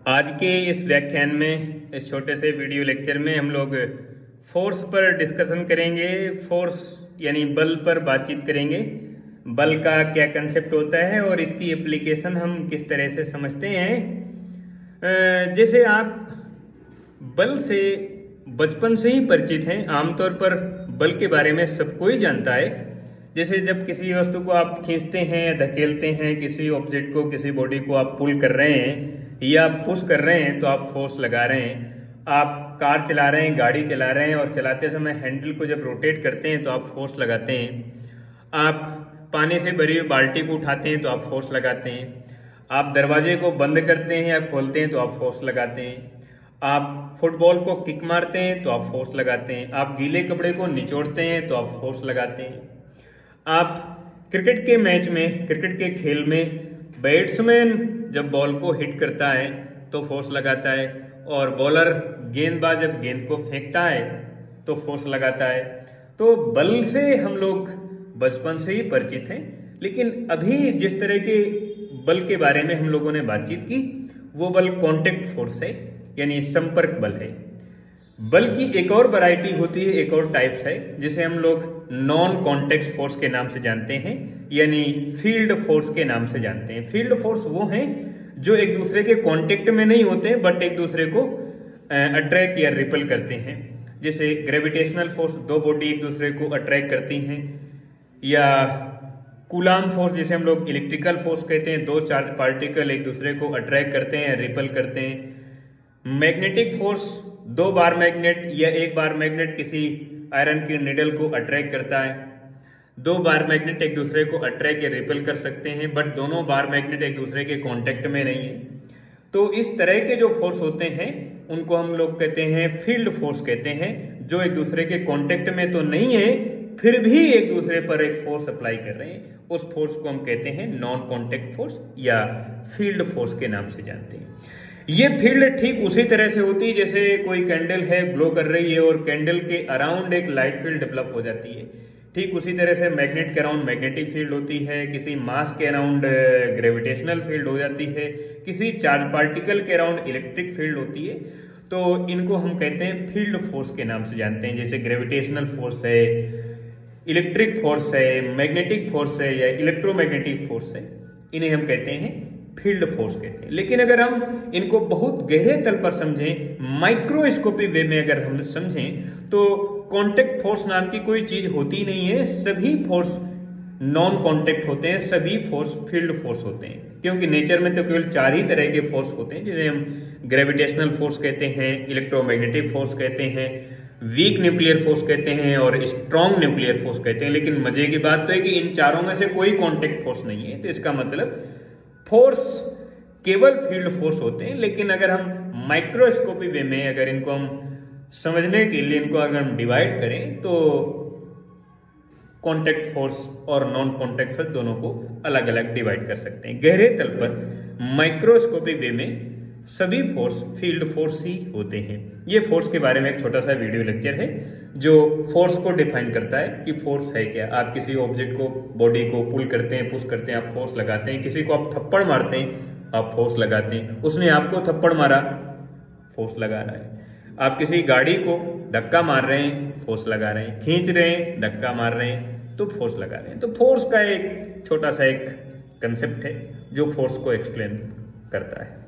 आज के इस व्याख्यान में, इस छोटे से वीडियो लेक्चर में हम लोग फोर्स पर डिस्कशन करेंगे। फोर्स यानी बल पर बातचीत करेंगे। बल का क्या कंसेप्ट होता है और इसकी एप्लीकेशन हम किस तरह से समझते हैं। जैसे आप बल से बचपन से ही परिचित हैं। आमतौर पर बल के बारे में सब कोई जानता है। जैसे जब किसी वस्तु को आप खींचते हैं, धकेलते हैं, किसी ऑब्जेक्ट को, किसी बॉडी को आप पुल कर रहे हैं या पुश कर रहे हैं तो आप फोर्स लगा रहे हैं। आप कार चला रहे हैं, गाड़ी चला रहे हैं और चलाते समय हैंडल को जब रोटेट करते हैं तो आप फोर्स लगाते हैं। आप पानी से भरी हुई बाल्टी को उठाते हैं तो आप फोर्स लगाते हैं। आप दरवाजे को बंद करते हैं या खोलते हैं तो आप फोर्स लगाते हैं। आप फुटबॉल को किक मारते हैं तो आप फोर्स लगाते हैं। आप गीले कपड़े को निचोड़ते हैं तो आप फोर्स लगाते हैं। आप क्रिकेट के मैच में, क्रिकेट के खेल में बैट्समैन जब बॉल को हिट करता है तो फोर्स लगाता है और बॉलर, गेंदबाज जब गेंद को फेंकता है तो फोर्स लगाता है। तो बल से हम लोग बचपन से ही परिचित हैं। लेकिन अभी जिस तरह के बल के बारे में हम लोगों ने बातचीत की वो बल कॉन्टेक्ट फोर्स है, यानी संपर्क बल है। बल की एक और वैरायटी होती है, एक और टाइप्स है, जिसे हम लोग नॉन कॉन्टेक्ट फोर्स के नाम से जानते हैं, यानी फील्ड फोर्स के नाम से जानते हैं। फील्ड फोर्स वो हैं जो एक दूसरे के कांटेक्ट में नहीं होते बट एक दूसरे को अट्रैक्ट या रिपल करते हैं। जैसे ग्रेविटेशनल फोर्स, दो बॉडी एक दूसरे को अट्रैक्ट करती हैं, या कूलाम फोर्स जिसे हम लोग इलेक्ट्रिकल फोर्स कहते हैं, दो चार्ज पार्टिकल एक दूसरे को अट्रैक्ट करते हैं, रिपल करते हैं। मैग्नेटिक फोर्स, दो बार मैग्नेट या एक बार मैग्नेट किसी आयरन की निडल को अट्रैक्ट करता है। दो बार मैग्नेट एक दूसरे को अट्रैक्ट या रिपेल कर सकते हैं बट दोनों बार मैग्नेट एक दूसरे के कांटेक्ट में नहीं है। तो इस तरह के जो फोर्स होते हैं उनको हम लोग कहते हैं फील्ड फोर्स कहते हैं, जो एक दूसरे के कांटेक्ट में तो नहीं है फिर भी एक दूसरे पर एक फोर्स अप्लाई कर रहे हैं। उस फोर्स को हम कहते हैं नॉन कॉन्टेक्ट फोर्स या फील्ड फोर्स के नाम से जानते हैं। ये फील्ड ठीक उसी तरह से होती है जैसे कोई कैंडल है, ग्लो कर रही है और कैंडल के अराउंड एक लाइट फील्ड डेवलप हो जाती है। ठीक उसी तरह से मैग्नेट के अराउंड मैग्नेटिक फील्ड होती है, किसी मास के अराउंड ग्रेविटेशनल फील्ड हो जाती है, किसी चार्ज पार्टिकल के अराउंड इलेक्ट्रिक फील्ड होती है। तो इनको हम कहते हैं फील्ड फोर्स के नाम से जानते हैं। जैसे ग्रेविटेशनल फोर्स है, इलेक्ट्रिक फोर्स है, मैग्नेटिक फोर्स है या इलेक्ट्रोमैग्नेटिक फोर्स है, इन्हें हम कहते हैं फील्ड फोर्स कहते हैं। लेकिन अगर हम इनको बहुत गहरे तल पर समझें, माइक्रोस्कोपी वे में अगर हम समझें, तो कॉन्टेक्ट फोर्स नाम की कोई चीज होती नहीं है। सभी फोर्स नॉन कॉन्टेक्ट होते हैं, सभी फोर्स फील्ड फोर्स होते हैं। क्योंकि नेचर में तो केवल चार ही तरह के फोर्स होते हैं, जिन्हें हम ग्रेविटेशनल फोर्स कहते हैं, इलेक्ट्रोमैग्नेटिक फोर्स कहते हैं, वीक न्यूक्लियर फोर्स कहते हैं और स्ट्रॉन्ग न्यूक्लियर फोर्स कहते हैं। लेकिन मजे की बात तो है कि इन चारों में से कोई कॉन्टेक्ट फोर्स नहीं है। तो इसका मतलब फोर्स केवल फील्ड फोर्स होते हैं। लेकिन अगर हम माइक्रोस्कोपी वे में अगर इनको हम समझने के लिए इनको अगर हम डिवाइड करें तो कॉन्टेक्ट फोर्स और नॉन कॉन्टेक्ट फोर्स दोनों को अलग अलग डिवाइड कर सकते हैं। गहरे तल पर माइक्रोस्कोपी वे में सभी फोर्स फील्ड फोर्स ही होते हैं। ये फोर्स के बारे में एक छोटा सा वीडियो लेक्चर है जो फोर्स को डिफाइन करता है कि फोर्स है क्या। आप किसी ऑब्जेक्ट को, बॉडी को पुल करते हैं, पुश करते हैं, आप फोर्स लगाते हैं। किसी को आप थप्पड़ मारते हैं, आप फोर्स लगाते हैं। उसने आपको थप्पड़ मारा, फोर्स लगा रहा है। आप किसी गाड़ी को धक्का मार रहे हैं, फोर्स लगा रहे हैं। खींच रहे हैं, धक्का मार रहे हैं, तो फोर्स लगा रहे हैं। तो फोर्स का एक छोटा सा एक कंसेप्ट है जो फोर्स को एक्सप्लेन करता है।